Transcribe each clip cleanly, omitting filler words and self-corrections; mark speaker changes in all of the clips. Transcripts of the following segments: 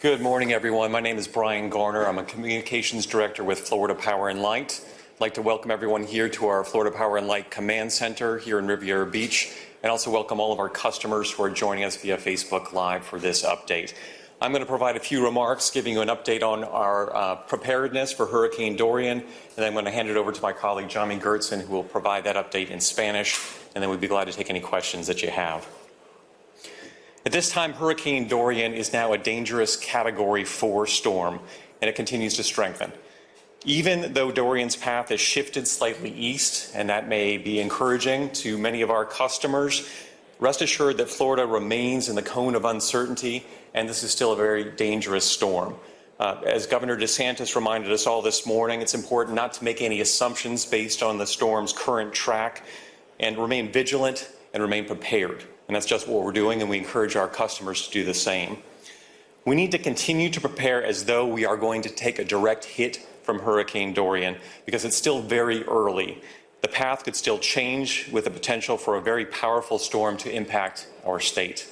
Speaker 1: Good morning, everyone. My name is Bryan Garner. I'm a Communications Director with Florida Power & Light. I'd like to welcome everyone here to our Florida Power & Light Command Center here in Riviera Beach, and also welcome all of our customers who are joining us via Facebook Live for this update. I'm going to provide a few remarks, giving you an update on our preparedness for Hurricane Dorian, and then I'm going to hand it over to my colleague, Johnny Gertson, who will provide that update in Spanish, and then we'd be glad to take any questions that you have. At this time, Hurricane Dorian is now a dangerous Category 4 storm, and it continues to strengthen. Even though Dorian's path has shifted slightly east, and that may be encouraging to many of our customers, rest assured that Florida remains in the cone of uncertainty, and this is still a very dangerous storm. As Governor DeSantis reminded us all this morning, it's important not to make any assumptions based on the storm's current track, and remain vigilant and remain prepared. And that's just what we're doing, and we encourage our customers to do the same. We need to continue to prepare as though we are going to take a direct hit from Hurricane Dorian, because it's still very early. The path could still change with the potential for a very powerful storm to impact our state.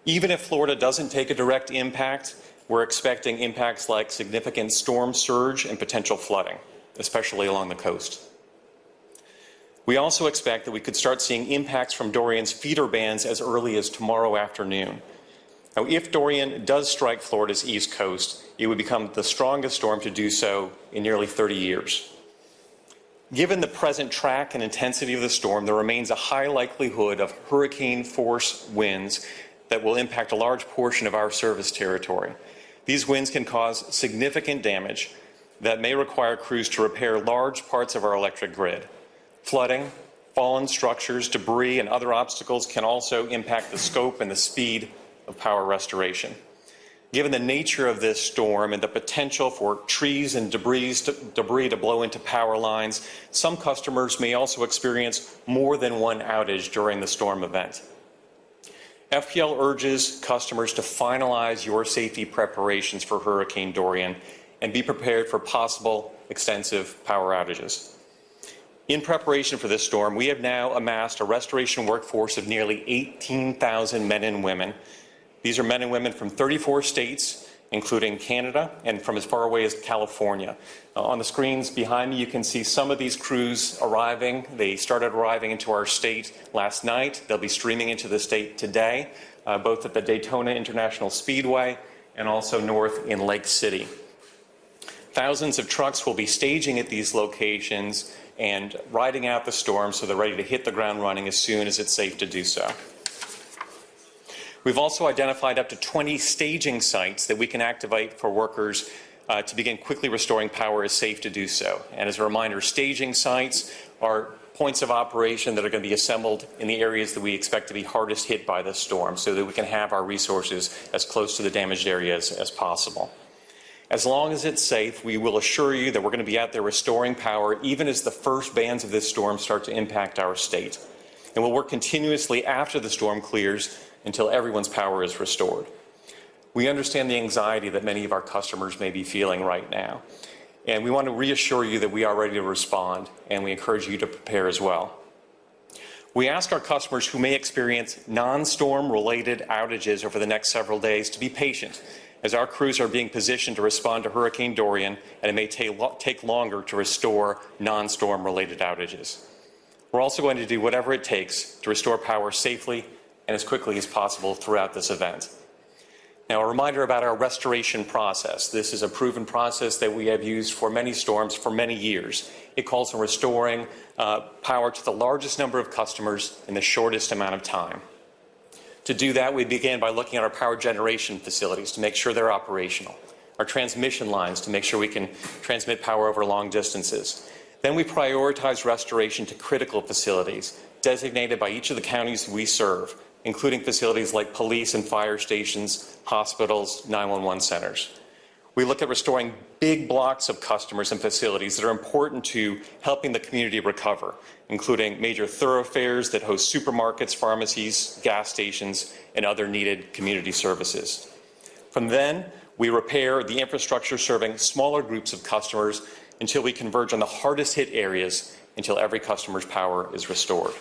Speaker 1: Even if Florida doesn't take a direct impact, we're expecting impacts like significant storm surge and potential flooding, especially along the coast. We also expect that we could start seeing impacts from Dorian's feeder bands as early as tomorrow afternoon. Now, if Dorian does strike Florida's east coast, it would become the strongest storm to do so in nearly 30 years. Given the present track and intensity of the storm, there remains a high likelihood of hurricane force winds that will impact a large portion of our service territory. These winds can cause significant damage that may require crews to repair large parts of our electric grid. Flooding, fallen structures, debris, and other obstacles can also impact the scope and the speed of power restoration. Given the nature of this storm and the potential for trees and debris to blow into power lines, some customers may also experience more than one outage during the storm event. FPL urges customers to finalize your safety preparations for Hurricane Dorian and be prepared for possible extensive power outages. In preparation for this storm, we have now amassed a restoration workforce of nearly 18,000 men and women. These are men and women from 34 states, including Canada, and from as far away as California. On the screens behind me, you can see some of these crews arriving. They started arriving into our state last night. They'll be streaming into the state today, both at the Daytona International Speedway and also north in Lake City. Thousands of trucks will be staging at these locations and riding out the storm so they're ready to hit the ground running as soon as it's safe to do so. We've also identified up to 20 staging sites that we can activate for workers to begin quickly restoring power as safe to do so. And as a reminder, staging sites are points of operation that are going to be assembled in the areas that we expect to be hardest hit by this storm so that we can have our resources as close to the damaged areas as possible. As long as it's safe, we will assure you that we're going to be out there restoring power even as the first bands of this storm start to impact our state. And we'll work continuously after the storm clears until everyone's power is restored. We understand the anxiety that many of our customers may be feeling right now. And we want to reassure you that we are ready to respond, and we encourage you to prepare as well. We ask our customers who may experience non-storm related outages over the next several days to be patient, as our crews are being positioned to respond to Hurricane Dorian, and it may take longer to restore non-storm related outages. We're also going to do whatever it takes to restore power safely and as quickly as possible throughout this event. Now, a reminder about our restoration process. This is a proven process that we have used for many storms for many years. It calls for restoring power to the largest number of customers in the shortest amount of time. To do that, we began by looking at our power generation facilities to make sure they're operational, our transmission lines to make sure we can transmit power over long distances. Then we prioritize restoration to critical facilities designated by each of the counties we serve, including facilities like police and fire stations, hospitals, 911 centers. We look at restoring big blocks of customers and facilities that are important to helping the community recover, including major thoroughfares that host supermarkets, pharmacies, gas stations, and other needed community services. From then, we repair the infrastructure serving smaller groups of customers until we converge on the hardest hit areas until every customer's power is restored.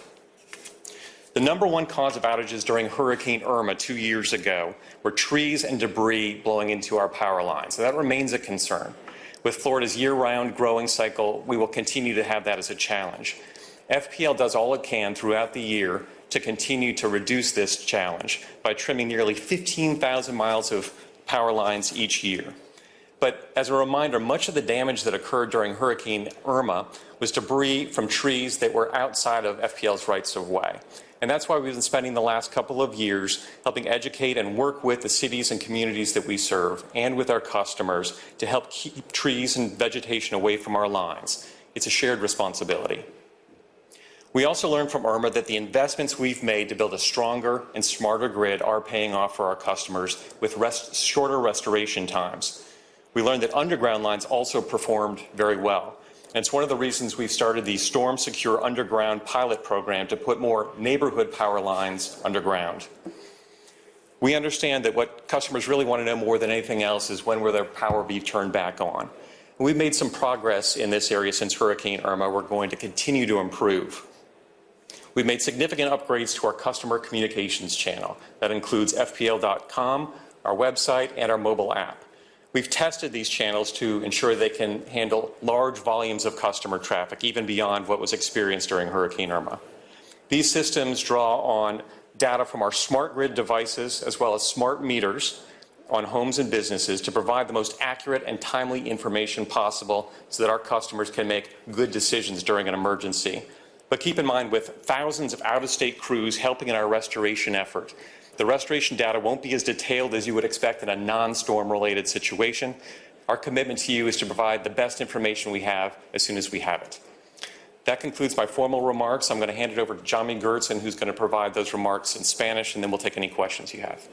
Speaker 1: The #1 cause of outages during Hurricane Irma 2 years ago were trees and debris blowing into our power lines. So that remains a concern. With Florida's year-round growing cycle, we will continue to have that as a challenge. FPL does all it can throughout the year to continue to reduce this challenge by trimming nearly 15,000 miles of power lines each year. But as a reminder, much of the damage that occurred during Hurricane Irma was debris from trees that were outside of FPL's rights of way. And that's why we've been spending the last couple of years helping educate and work with the cities and communities that we serve and with our customers to help keep trees and vegetation away from our lines. It's a shared responsibility. We also learned from Irma that the investments we've made to build a stronger and smarter grid are paying off for our customers with shorter restoration times. We learned that underground lines also performed very well. And it's one of the reasons we've started the Storm Secure Underground pilot program to put more neighborhood power lines underground. We understand that what customers really want to know more than anything else is when will their power be turned back on. We've made some progress in this area since Hurricane Irma. We're going to continue to improve. We've made significant upgrades to our customer communications channel. That includes FPL.com, our website, and our mobile app. We've tested these channels to ensure they can handle large volumes of customer traffic, even beyond what was experienced during Hurricane Irma. These systems draw on data from our smart grid devices as well as smart meters on homes and businesses to provide the most accurate and timely information possible so that our customers can make good decisions during an emergency. But keep in mind, with thousands of out-of-state crews helping in our restoration effort, the restoration data won't be as detailed as you would expect in a non-storm related situation. Our commitment to you is to provide the best information we have as soon as we have it. That concludes my formal remarks. I'm going to hand it over to Jami Gertzen, who's going to provide those remarks in Spanish, and then we'll take any questions you have.